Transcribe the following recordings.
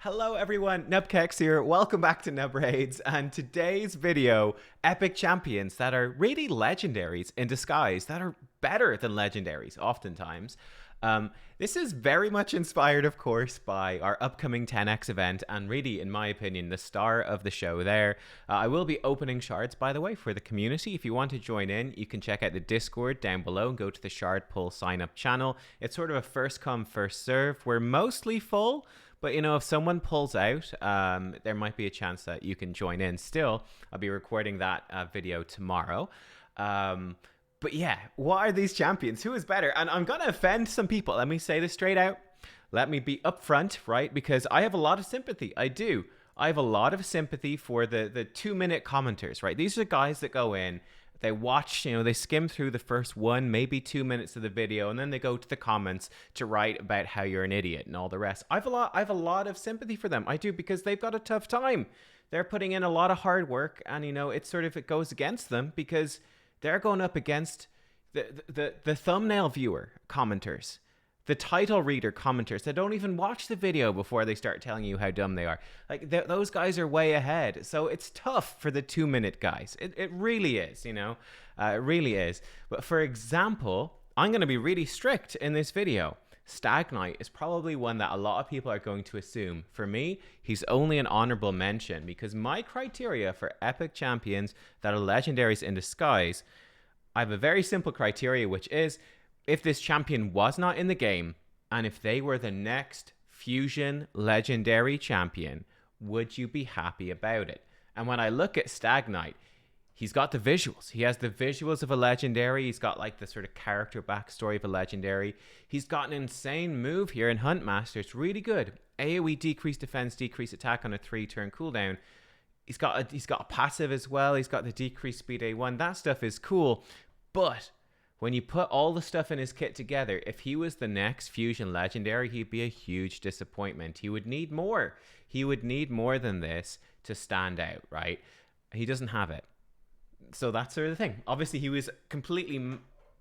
Hello everyone, nubkeks here. Welcome back to Nub Raids, and today's video, epic champions that are really legendaries in disguise, that are better than legendaries oftentimes. This is very much inspired, of course, by our upcoming 10x event, and really, in my opinion, the star of the show there. I will be opening shards, by the way, for the community. If you want to join in, you can check out the Discord down below and go to the Shard Pull sign up channel. It's sort of a first come, first serve. We're mostly full. But, you know, if someone pulls out, there might be a chance that you can join in. Still, I'll be recording that video tomorrow. But yeah, what are these champions? Who is better? And I'm going to offend some people. Let me say this straight out. Let me be upfront, right? Because I have a lot of sympathy. I do. I have a lot of sympathy for the 2-minute commenters, right? These are guys that go in. They watch, you know, they skim through the first 1, maybe 2 minutes of the video, and then they go to the comments to write about how you're an idiot and all the rest. I have a lot of sympathy for them. I do, because they've got a tough time. They're putting in a lot of hard work, and you know, it goes against them because they're going up against the thumbnail viewer commenters, the title reader commenters that don't even watch the video before they start telling you how dumb they are. Like, those guys are way ahead. So it's tough for the 2-minute guys. It really is, you know, it really is. But for example, I'm going to be really strict in this video. Stag Knight is probably one that a lot of people are going to assume. For me, he's only an honorable mention because my criteria for epic champions that are legendaries in disguise, I have a very simple criteria, which is, if this champion was not in the game, and if they were the next Fusion Legendary champion, would you be happy about it? And when I look at Stag Knight, he's got the visuals. He has the visuals of a legendary. He's got like the sort of character backstory of a legendary. He's got an insane move here in Huntmaster. It's really good. AoE decrease defense, decrease attack on a 3-turn cooldown. He's got a passive as well. He's got the decreased speed A1. That stuff is cool. But when you put all the stuff in his kit together, if he was the next Fusion Legendary, he'd be a huge disappointment. He would need more. He would need more than this to stand out, right? He doesn't have it. So that's sort of the thing. Obviously, he was completely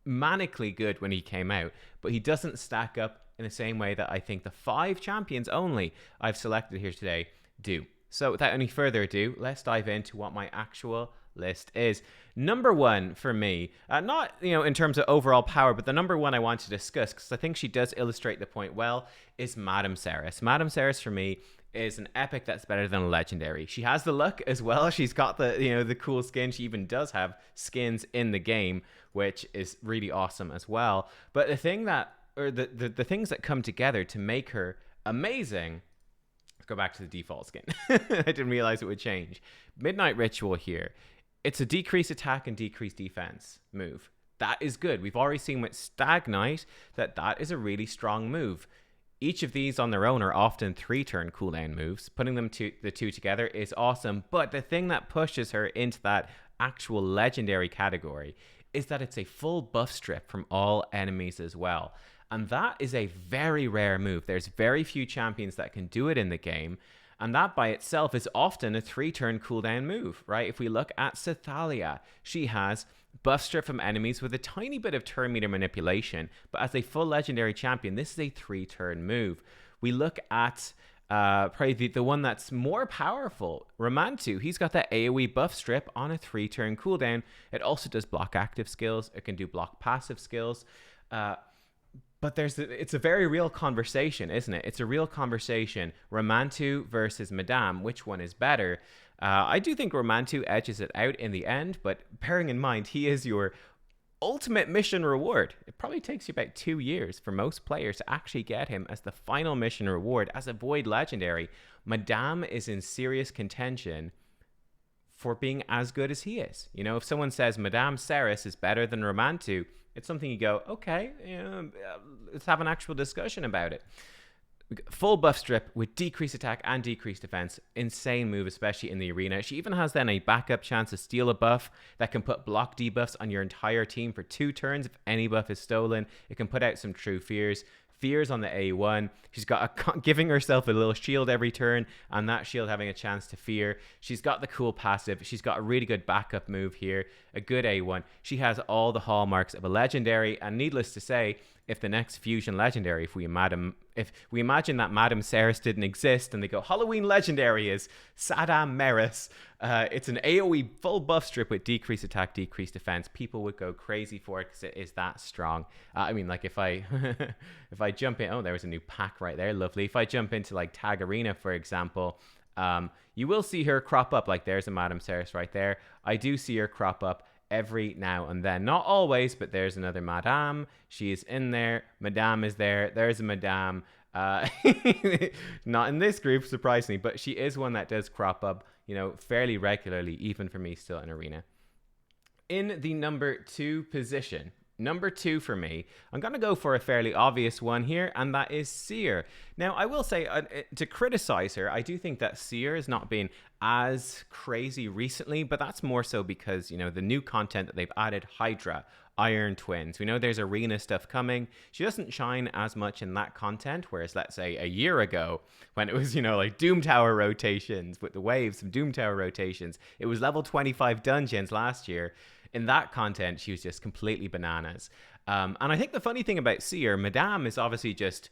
manically good when he came out, but he doesn't stack up in the same way that I think the 5 champions only I've selected here today do. So without any further ado, let's dive into what my actual list is. Number 1 for me, not, you know, in terms of overall power, but the number 1 I want to discuss, because I think she does illustrate the point well, is Madame Serris. Madame Serris for me is an epic that's better than a legendary. She has the look as well. She's got the, you know, the cool skin. She even does have skins in the game, which is really awesome as well. But the thing that, or the things that come together to make her amazing, go back to the default skin. I didn't realize it would change. Midnight Ritual here. It's a decreased attack and decreased defense move. That is good. We've already seen with Stag Knight that is a really strong move. Each of these on their own are often 3-turn cooldown moves. Putting the two together is awesome. But the thing that pushes her into that actual legendary category is that it's a full buff strip from all enemies as well. And that is a very rare move. There's very few champions that can do it in the game. And that by itself is often a 3-turn cooldown move, right? If we look at Cythalia, she has buff strip from enemies with a tiny bit of turn meter manipulation. But as a full legendary champion, this is a 3-turn move. We look at probably the one that's more powerful, Romantu. He's got that AoE buff strip on a 3-turn cooldown. It also does block active skills. It can do block passive skills. But it's a very real conversation, isn't it? It's a real conversation. Romantu versus Madame, which one is better? I do think Romantu edges it out in the end, but bearing in mind, he is your ultimate mission reward. It probably takes you about 2 years for most players to actually get him as the final mission reward as a Void Legendary. Madame is in serious contention for being as good as he is. You know, if someone says Madame Serris is better than Romantu, it's something you go, okay, let's have an actual discussion about it. Full buff strip with decreased attack and decreased defense. Insane move, especially in the arena. She even has then a backup chance to steal a buff that can put block debuffs on your entire team for 2 turns if any buff is stolen. It can put out some true fears. Fears on the A1. She's got giving herself a little shield every turn, and that shield having a chance to fear. She's got the cool passive. She's got a really good backup move here, a good A1. She has all the hallmarks of a legendary, and needless to say, if the next fusion legendary, if we imagine that Madame Serris didn't exist and they go, Halloween legendary is Saddam Meris. It's an AoE full buff strip with decreased attack, decreased defense. People would go crazy for it because it is that strong. I mean, like if I if I jump in, oh, there was a new pack right there, lovely. If I jump into like Tag Arena, for example, you will see her crop up. Like there's a Madame Serris right there. I do see her crop up every now and then, not always, but there's another Madame. She is in there. Madame is there. There's a Madame. Not in this group, surprisingly, but she is one that does crop up, you know, fairly regularly, even for me still in Arena. In the number 2 position, number 2 for me, I'm going to go for a fairly obvious one here, and that is Seer. Now, I will say, to criticize her, I do think that Seer has not been as crazy recently, but that's more so because, you know, the new content that they've added, Hydra, Iron Twins. We know there's arena stuff coming. She doesn't shine as much in that content, whereas let's say a year ago when it was, you know, like Doom Tower rotations with the waves of Doom Tower rotations, it was level 25 dungeons last year. In that content, she was just completely bananas. And I think the funny thing about Seer, Madame is obviously just,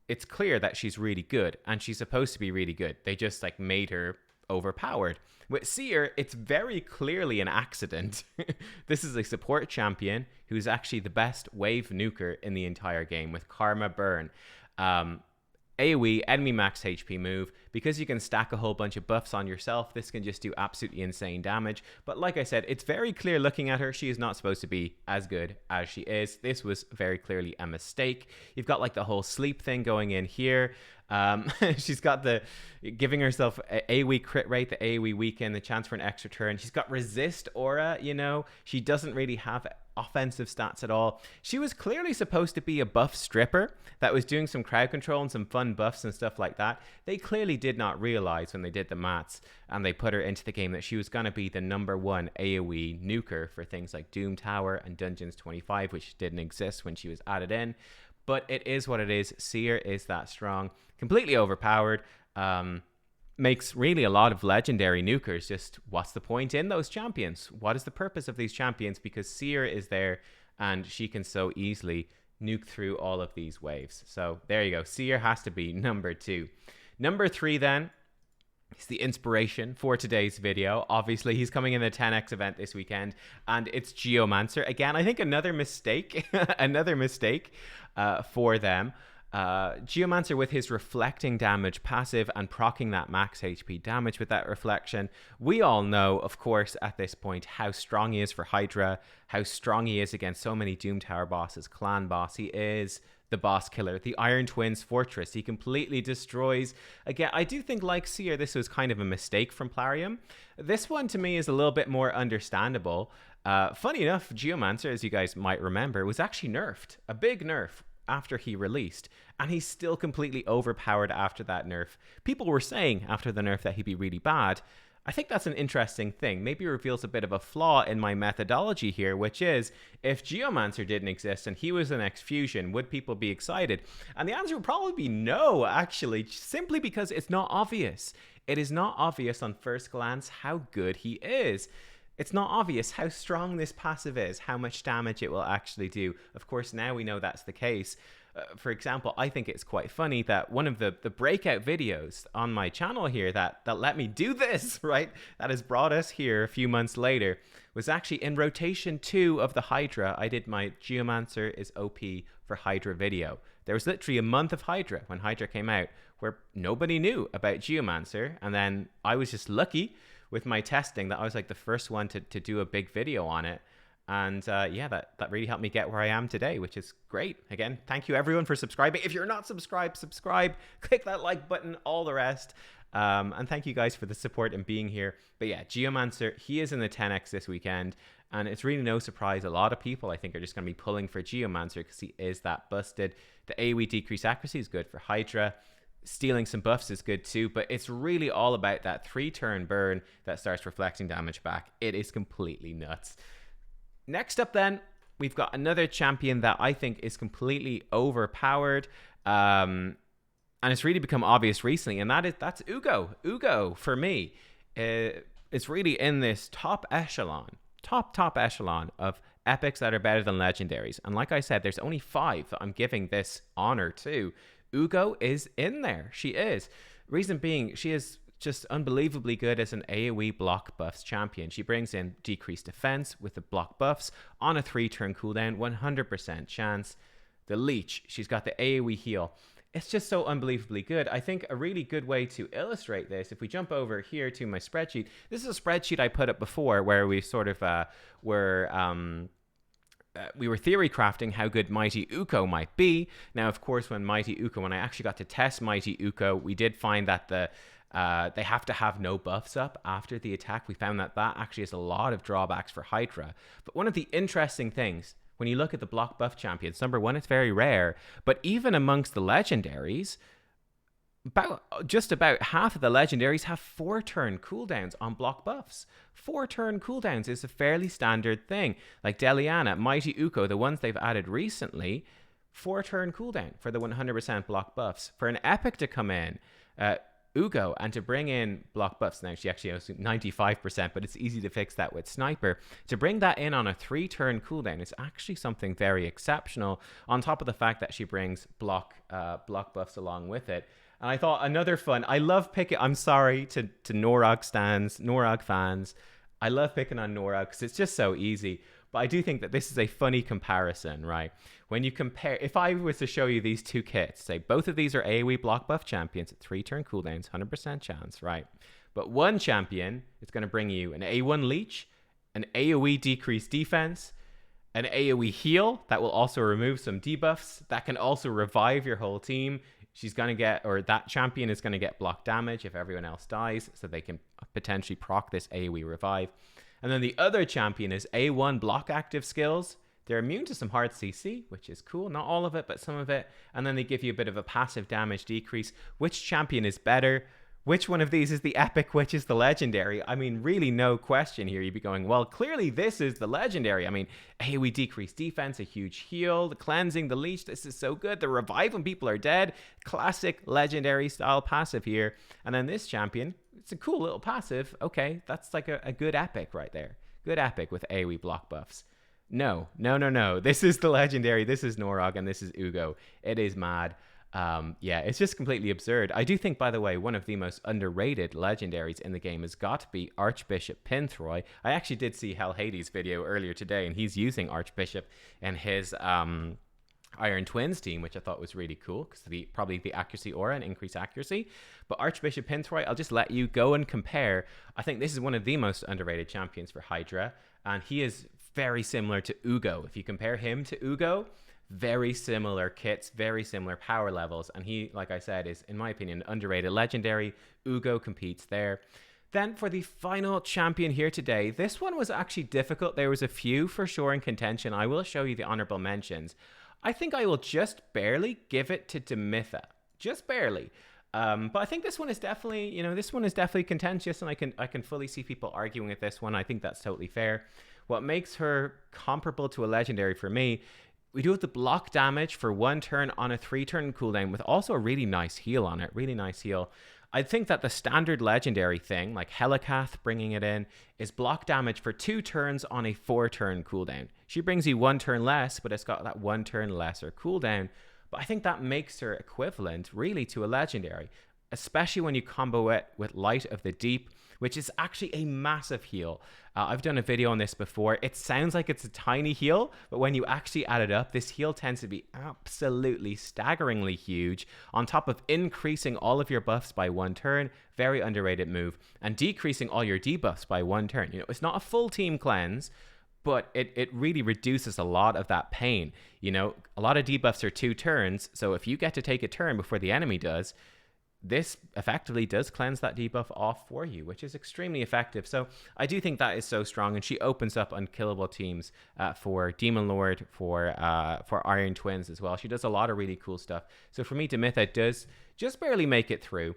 it's clear that she's really good and she's supposed to be really good. They just like made her overpowered. With Seer, it's very clearly an accident. This is a support champion who's actually the best wave nuker in the entire game with Karma Burn. AoE, enemy max HP move. Because you can stack a whole bunch of buffs on yourself, this can just do absolutely insane damage. But like I said, it's very clear looking at her, she is not supposed to be as good as she is. This was very clearly a mistake. You've got like the whole sleep thing going in here. She's got the giving herself a AoE crit rate, the AoE weaken, the chance for an extra turn. She's got resist aura, you know. She doesn't really have offensive stats at all. She was clearly supposed to be a buff stripper that was doing some crowd control and some fun buffs and stuff like that. They clearly did not realize when they did the maths and they put her into the game that she was going to be the #1 AoE nuker for things like Doom Tower and Dungeons 25, which didn't exist when she was added in. But it is what it is. Seer is that strong. Completely overpowered. Makes really a lot of legendary nukers. Just what's the point in those champions? What is the purpose of these champions? Because Seer is there and she can so easily nuke through all of these waves. So there you go. Seer has to be number 2. Number 3 then is the inspiration for today's video. Obviously, he's coming in the 10x event this weekend, and it's Geomancer. Again, I think another mistake, for them. Geomancer with his reflecting damage passive and proccing that max HP damage with that reflection. We all know, of course, at this point, how strong he is for Hydra, how strong he is against so many Doom Tower bosses, clan boss. He is the boss killer, the Iron Twins fortress. He completely destroys. Again, I do think, like Seer, this was kind of a mistake from Plarium. This one to me is a little bit more understandable. Funny enough, Geomancer, as you guys might remember, was actually nerfed, a big nerf after he released, and he's still completely overpowered after that nerf. People were saying after the nerf that he'd be really bad. I think that's an interesting thing. Maybe it reveals a bit of a flaw in my methodology here, which is, if Geomancer didn't exist and he was the next fusion, would people be excited? And the answer would probably be no, actually, simply because it's not obvious. It is not obvious on first glance how good he is. It's not obvious how strong this passive is, how much damage it will actually do. Of course, now we know that's the case. For example, I think it's quite funny that one of the breakout videos on my channel here that let me do this, right, that has brought us here a few months later, was actually in rotation 2 of the Hydra. I did my Geomancer is OP for Hydra video. There was literally a month of Hydra when Hydra came out where nobody knew about Geomancer, and then I was just lucky with my testing that I was like the first one to do a big video on it. And yeah, that really helped me get where I am today, which is great. Again, thank you everyone for subscribing. If you're not subscribed, subscribe, click that like button, all the rest. And thank you guys for the support and being here. But yeah, Geomancer, he is in the 10x this weekend. And it's really no surprise. A lot of people, I think, are just going to be pulling for Geomancer because he is that busted. The AoE decrease accuracy is good for Hydra. Stealing some buffs is good too, but it's really all about that 3-turn burn that starts reflecting damage back. It is completely nuts. Next up then, we've got another champion that I think is completely overpowered. And it's really become obvious recently, and that's Uugo. Uugo, for me, is really in this top echelon of epics that are better than legendaries. And like I said, there's only 5 that I'm giving this honor to. Uugo is in there. She is. Reason being, she is just unbelievably good as an AoE block buffs champion. She brings in decreased defense with the block buffs on a 3-turn cooldown, 100% chance. The leech, she's got the AoE heal. It's just so unbelievably good. I think a really good way to illustrate this, if we jump over here to my spreadsheet, this is a spreadsheet I put up before where we sort of we were theory crafting how good Mighty Uugo might be. Now, of course, when I actually got to test Mighty Uugo, we did find that they have to have no buffs up after the attack. We found that actually has a lot of drawbacks for Hydra. But one of the interesting things, when you look at the block buff champions, number one, it's very rare. But even amongst the legendaries, just about half of the legendaries have 4-turn cooldowns on block buffs. 4-turn cooldowns is a fairly standard thing. Like Deliana, Mighty Uugo, the ones they've added recently, 4-turn cooldown for the 100% block buffs. For an epic to come in, Uugo, and to bring in block buffs, now she actually has 95%, but it's easy to fix that with Sniper. To bring that in on a 3-turn cooldown is actually something very exceptional, on top of the fact that she brings block buffs along with it. And I thought another fun, I love picking, I'm sorry to Norog fans, I love picking on Norog because it's just so easy. But I do think that this is a funny comparison, right? When you compare, if I was to show you these 2 kits, say both of these are AoE block buff champions at 3-turn cooldowns, 100% chance, right? But one champion is going to bring you an A1 leech, an AoE decreased defense, an AoE heal that will also remove some debuffs, that can also revive your whole team. She's going to get, or that champion is going to get block damage if everyone else dies, so they can potentially proc this AoE revive. And then the other champion is A1 block active skills. They're immune to some hard CC, which is cool. Not all of it, but some of it. And then they give you a bit of a passive damage decrease. Which champion is better? Which one of these is the epic? Which is the legendary? I mean, really no question here. You'd be going, well, clearly this is the legendary. I mean, AoE decreased defense, a huge heal, the cleansing, the leech. This is so good. The revive when people are dead. Classic legendary style passive here. And then this champion, it's a cool little passive. Okay, that's like a good epic right there. Good epic with AoE block buffs. No. This is the legendary. This is Norog, and this is Uugo. It is mad. Yeah, it's just completely absurd. I do think, by the way, one of the most underrated legendaries in the game has got to be Archbishop Pinthroy. I actually did see Hell Hades' video earlier today, and he's using Archbishop in his Iron Twins team, which I thought was really cool because probably the accuracy aura and increased accuracy. But Archbishop Pinthroy, I'll just let you go and compare. I think this is one of the most underrated champions for Hydra, and he is very similar to Uugo. If you compare him to Uugo, very similar kits, very similar power levels, and he, like I said, is, in my opinion, underrated legendary. Uugo competes there. Then for the final champion here today, this one was actually difficult. There was a few for sure in contention. I will show you the honorable mentions. I think I will just barely give it to Demytha. Just barely. But I think this one is definitely, contentious, and I can fully see people arguing with this one. I think that's totally fair. What makes her comparable to a legendary for me, we do have the block damage for 1 turn on a 3-turn cooldown with also a really nice heal on it. Really nice heal. I think that the standard legendary thing, like Helikath bringing it in, is block damage for 2 turns on a 4-turn cooldown. She brings you 1 turn less, but it's got that 1 turn lesser cooldown. But I think that makes her equivalent, really, to a legendary, especially when you combo it with Light of the Deep, which is actually a massive heal. I've done a video on this before. It sounds like it's a tiny heal, but when you actually add it up, this heal tends to be absolutely staggeringly huge, on top of increasing all of your buffs by 1 turn, very underrated move, and decreasing all your debuffs by 1 turn. You know, it's not a full team cleanse, but it really reduces a lot of that pain. You know, a lot of debuffs are 2 turns, so if you get to take a turn before the enemy does, this effectively does cleanse that debuff off for you, which is extremely effective. So I do think that is so strong, and she opens up unkillable teams for Demon Lord, for Iron Twins as well. She does a lot of really cool stuff. So for me, Demytha does just barely make it through.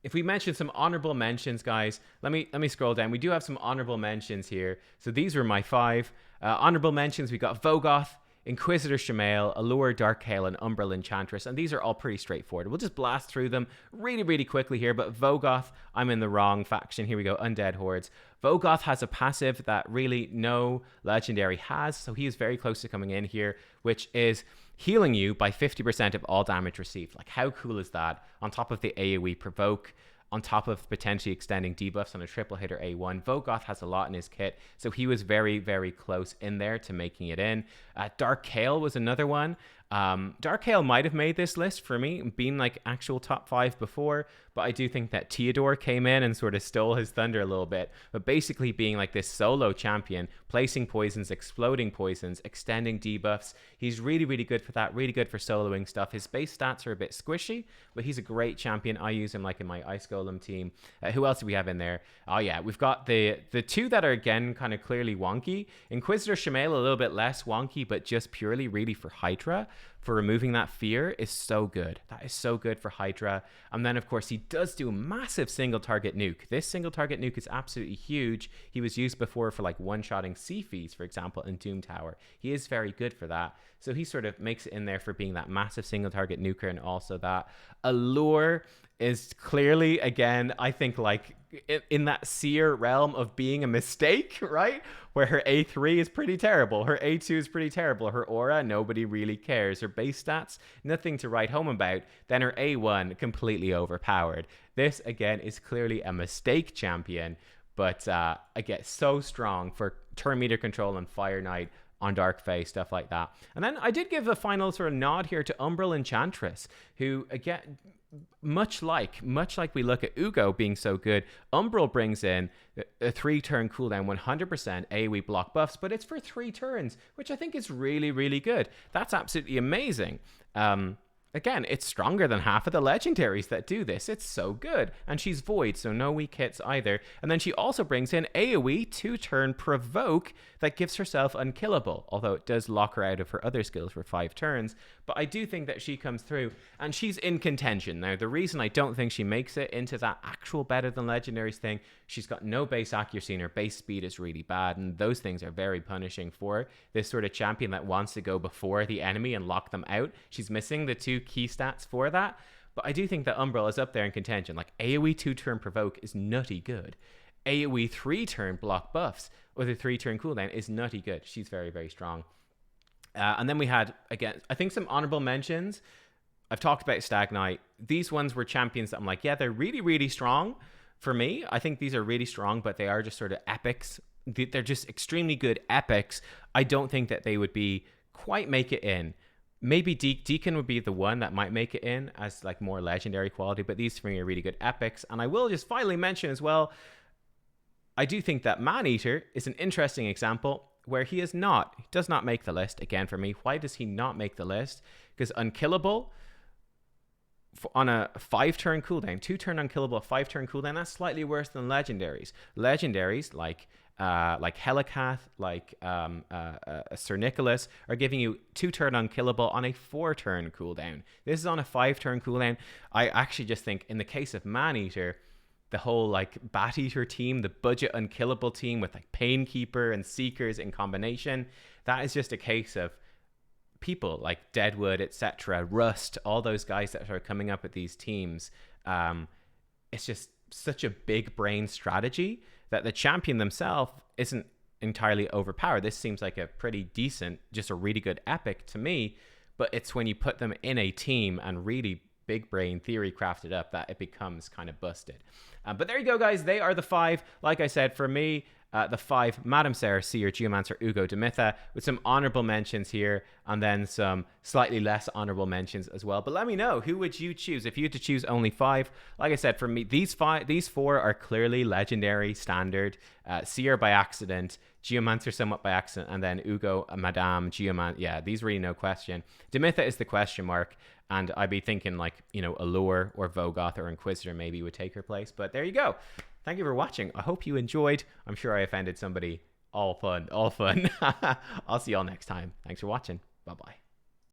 If we mention some honorable mentions, guys, let me scroll down. We do have some honorable mentions here. So these were my 5 honorable mentions. We got Vogoth Inquisitor Shamail, Allure, Darkhail, and Umbral Enchantress, and these are all pretty straightforward. We'll just blast through them really, really quickly here, but Vogoth, I'm in the wrong faction. Here we go, Undead Hordes. Vogoth has a passive that really no legendary has, so he is very close to coming in here, which is healing you by 50% of all damage received. Like, how cool is that? On top of the AoE provoke, on top of potentially extending debuffs on a triple hitter A1. Vogoth has a lot in his kit, so he was very, very close in there to making it in. Darkhail was another one. Darkhail might have made this list for me, being like actual top 5 before, but I do think that Theodore came in and sort of stole his thunder a little bit. But basically being like this solo champion, placing poisons, exploding poisons, extending debuffs. He's really, really good for that, really good for soloing stuff. His base stats are a bit squishy, but he's a great champion. I use him like in my Ice Golem team. Who else do we have in there? Oh yeah, we've got the two that are again kind of clearly wonky. Inquisitor Shamail, a little bit less wonky, but just purely really for Hydra. For removing that fear is so good. That is so good for Hydra. And then, of course, he does do a massive single target nuke. This single target nuke is absolutely huge. He was used before for like one-shotting Seafies, for example, in Doom Tower. He is very good for that. So he sort of makes it in there for being that massive single target nuker, and also that Allure is clearly, again, I think like in that Seer realm of being a mistake, right? Where her A3 is pretty terrible. Her A2 is pretty terrible. Her aura, nobody really cares. Her base stats, nothing to write home about. Then her A1, completely overpowered. This, again, is clearly a mistake champion, but again, so strong for turn meter control and Fire Knight on Dark Phase, stuff like that. And then I did give a final sort of nod here to Umbral Enchantress, who, again, much like we look at Uugo being so good, Umbral brings in a 3-turn cooldown, 100% AoE block buffs, but it's for 3 turns, which I think is really, really good. That's absolutely amazing. Again, it's stronger than half of the legendaries that do this. It's so good. And she's void, so no weak hits either. And then she also brings in AoE 2-turn provoke that gives herself unkillable, although it does lock her out of her other skills for 5 turns. But I do think that she comes through, and she's in contention. Now, the reason I don't think she makes it into that actual better than legendaries thing, she's got no base accuracy and her base speed is really bad, and those things are very punishing for this sort of champion that wants to go before the enemy and lock them out. She's missing the 2 key stats for that, but I do think that Umbral is up there in contention. Like, AoE 2-turn provoke is nutty good. AoE 3-turn block buffs with a 3-turn cooldown is nutty good. She's very, very strong. And then we had, again, I think some honorable mentions. I've talked about Stag Knight. These ones were champions that I'm like, yeah, they're really, really strong for me. I think these are really strong, but they are just sort of epics. They're just extremely good epics. I don't think that they would be quite make it in. Maybe Deacon would be the one that might make it in as like more legendary quality, but these three are really good epics. And I will just finally mention as well, I do think that Maneater is an interesting example where he does not make the list again for me. Why does he not make the list? Because unkillable on a 5-turn cooldown, 2-turn unkillable, 5-turn cooldown, that's slightly worse than legendaries. Legendaries like Helicath, like Sir Nicholas, are giving you 2-turn unkillable on a 4-turn cooldown. This is on a 5-turn cooldown. I actually just think in the case of Maneater, the whole like Bat Eater team, the budget unkillable team with like Painkeeper and Seekers in combination, that is just a case of people like Deadwood, etc., Rust, all those guys that are coming up with these teams. It's just such a big brain strategy that the champion themselves isn't entirely overpowered. This seems like a pretty decent, just a really good epic to me, but it's when you put them in a team and really big brain theory crafted up that it becomes kind of busted. But there you go, guys. They are the 5. Like I said, for me, the 5, Madam Serris, Seer, Geomancer, Uugo, Demytha, with some honorable mentions here, and then some slightly less honorable mentions as well. But let me know, who would you choose if you had to choose only 5? Like I said, for me, these 4 are clearly legendary, standard. Seer by accident, Geomancer somewhat by accident, and then Uugo, Madame, Geomancer. Yeah, these really no question. Demytha is the question mark, and I'd be thinking like, you know, Allure or Vogoth or Inquisitor maybe would take her place. But there you go. Thank you for watching. I hope you enjoyed. I'm sure I offended somebody. All fun, all fun. I'll see y'all next time. Thanks for watching. Bye-bye.